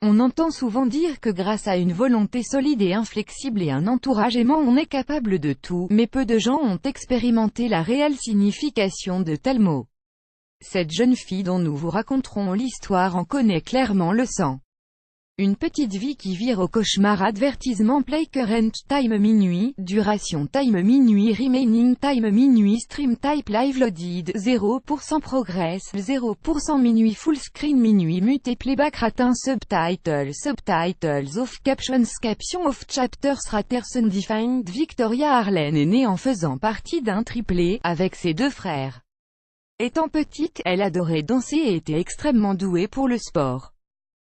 On entend souvent dire que grâce à une volonté solide et inflexible et un entourage aimant on est capable de tout, mais peu de gens ont expérimenté la réelle signification de tels mots. Cette jeune fille dont nous vous raconterons l'histoire en connaît clairement le sens. Une petite vie qui vire au cauchemar. Advertisement play current time minuit, duration time minuit, remaining time minuit, stream type live loaded, 0% progress, 0% minuit, full screen minuit, mute et playback ratin, subtitles off, captions of chapters raters undefined. Victoria Arlen est née en faisant partie d'un triplé, avec ses deux frères. Étant petite, elle adorait danser et était extrêmement douée pour le sport.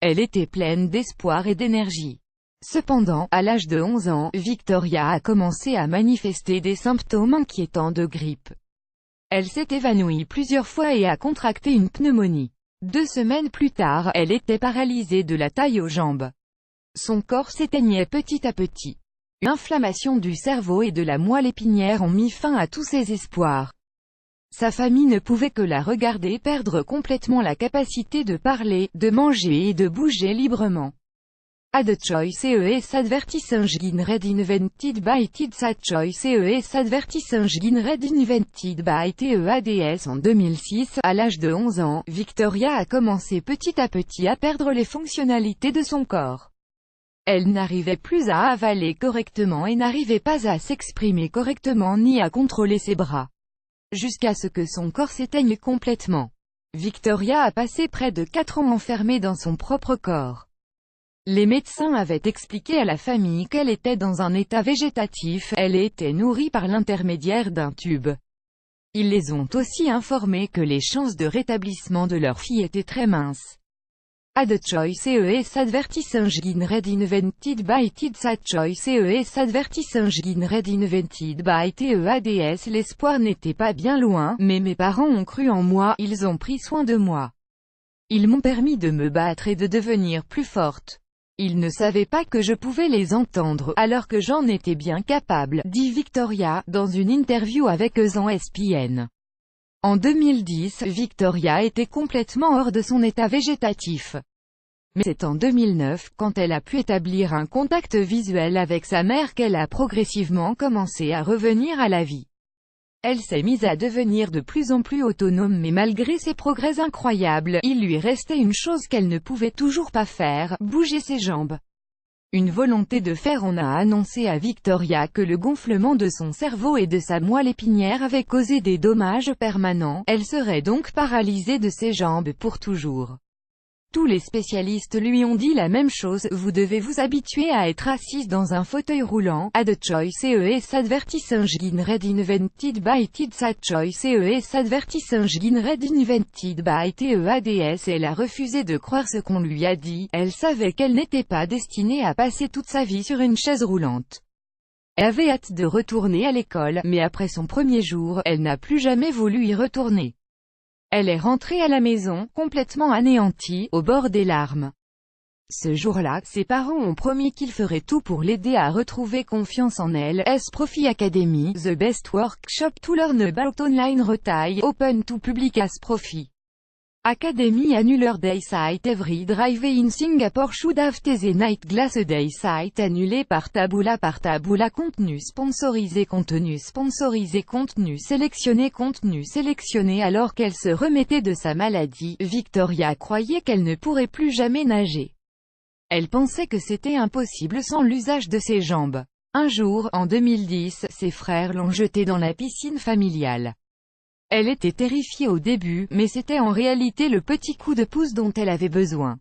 Elle était pleine d'espoir et d'énergie. Cependant, à l'âge de 11 ans, Victoria a commencé à manifester des symptômes inquiétants de grippe. Elle s'est évanouie plusieurs fois et a contracté une pneumonie. 2 semaines plus tard, elle était paralysée de la taille aux jambes. Son corps s'éteignait petit à petit. Une inflammation du cerveau et de la moelle épinière ont mis fin à tous ses espoirs. Sa famille ne pouvait que la regarder perdre complètement la capacité de parler, de manger et de bouger librement. Ad choice ES advertising red invented by Sad choice ES advertising red invented by TEADS. En 2006, à l'âge de 11 ans, Victoria a commencé petit à petit à perdre les fonctionnalités de son corps. Elle n'arrivait plus à avaler correctement et n'arrivait pas à s'exprimer correctement ni à contrôler ses bras. Jusqu'à ce que son corps s'éteigne complètement. Victoria a passé près de 4 ans enfermée dans son propre corps. Les médecins avaient expliqué à la famille qu'elle était dans un état végétatif, elle était nourrie par l'intermédiaire d'un tube. Ils les ont aussi informés que les chances de rétablissement de leur fille étaient très minces. Ad choice ES advertising red invented by Sad choice ES advertising red invented by TEADS. L'espoir n'était pas bien loin, mais mes parents ont cru en moi, ils ont pris soin de moi. Ils m'ont permis de me battre et de devenir plus forte. Ils ne savaient pas que je pouvais les entendre, alors que j'en étais bien capable, dit Victoria, dans une interview avec ESPN. En 2010, Victoria était complètement hors de son état végétatif. Mais c'est en 2009, quand elle a pu établir un contact visuel avec sa mère qu'elle a progressivement commencé à revenir à la vie. Elle s'est mise à devenir de plus en plus autonome mais malgré ses progrès incroyables, il lui restait une chose qu'elle ne pouvait toujours pas faire, bouger ses jambes. Une volonté de fer. On a annoncé à Victoria que le gonflement de son cerveau et de sa moelle épinière avait causé des dommages permanents, elle serait donc paralysée de ses jambes pour toujours. Tous les spécialistes lui ont dit la même chose, vous devez vous habituer à être assise dans un fauteuil roulant. Ad choice ES advertising red invented by Sad choice ES advertising red invented by TEADS. Elle a refusé de croire ce qu'on lui a dit, elle savait qu'elle n'était pas destinée à passer toute sa vie sur une chaise roulante. Elle avait hâte de retourner à l'école, mais après son premier jour, elle n'a plus jamais voulu y retourner. Elle est rentrée à la maison, complètement anéantie, au bord des larmes. Ce jour-là, ses parents ont promis qu'ils feraient tout pour l'aider à retrouver confiance en elle. Profi Academy, the best workshop to learn about online retail, open to public. Profi Academy Annular Day Site. Every drive in Singapore should have the night glass day site annulé par Taboola. Contenu sponsorisé contenu sélectionné. Alors qu'elle se remettait de sa maladie, Victoria croyait qu'elle ne pourrait plus jamais nager. Elle pensait que c'était impossible sans l'usage de ses jambes. Un jour, en 2010, ses frères l'ont jetée dans la piscine familiale. Elle était terrifiée au début, mais c'était en réalité le petit coup de pouce dont elle avait besoin.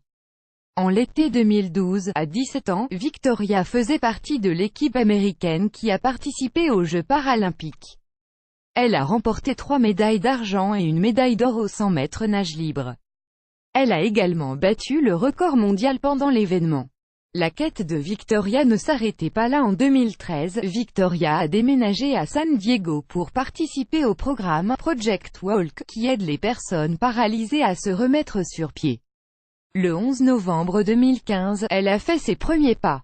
En l'été 2012, à 17 ans, Victoria faisait partie de l'équipe américaine qui a participé aux Jeux paralympiques. Elle a remporté 3 médailles d'argent et une médaille d'or au 100 mètres nage libre. Elle a également battu le record mondial pendant l'événement. La quête de Victoria ne s'arrêtait pas là. En 2013, Victoria a déménagé à San Diego pour participer au programme Project Walk, qui aide les personnes paralysées à se remettre sur pied. Le 11 novembre 2015, elle a fait ses premiers pas.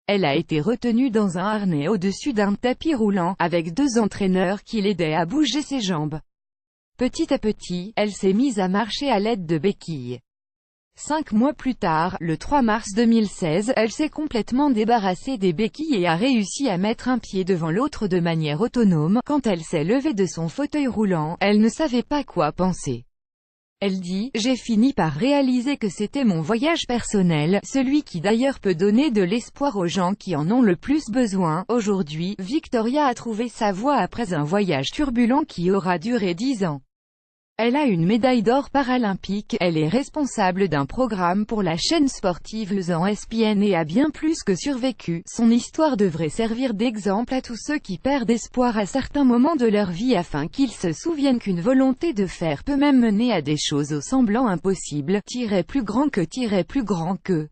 Elle a été retenue dans un harnais au-dessus d'un tapis roulant, avec 2 entraîneurs qui l'aidaient à bouger ses jambes. Petit à petit, elle s'est mise à marcher à l'aide de béquilles. 5 mois plus tard, le 3 mars 2016, elle s'est complètement débarrassée des béquilles et a réussi à mettre un pied devant l'autre de manière autonome. Quand elle s'est levée de son fauteuil roulant, elle ne savait pas quoi penser. Elle dit « J'ai fini par réaliser que c'était mon voyage personnel, celui qui d'ailleurs peut donner de l'espoir aux gens qui en ont le plus besoin. » Aujourd'hui, Victoria a trouvé sa voie après un voyage turbulent qui aura duré 10 ans. Elle a une médaille d'or paralympique, elle est responsable d'un programme pour la chaîne sportive ESPN et a bien plus que survécu. Son histoire devrait servir d'exemple à tous ceux qui perdent espoir à certains moments de leur vie afin qu'ils se souviennent qu'une volonté de faire peut même mener à des choses au semblant impossibles, plus grand que.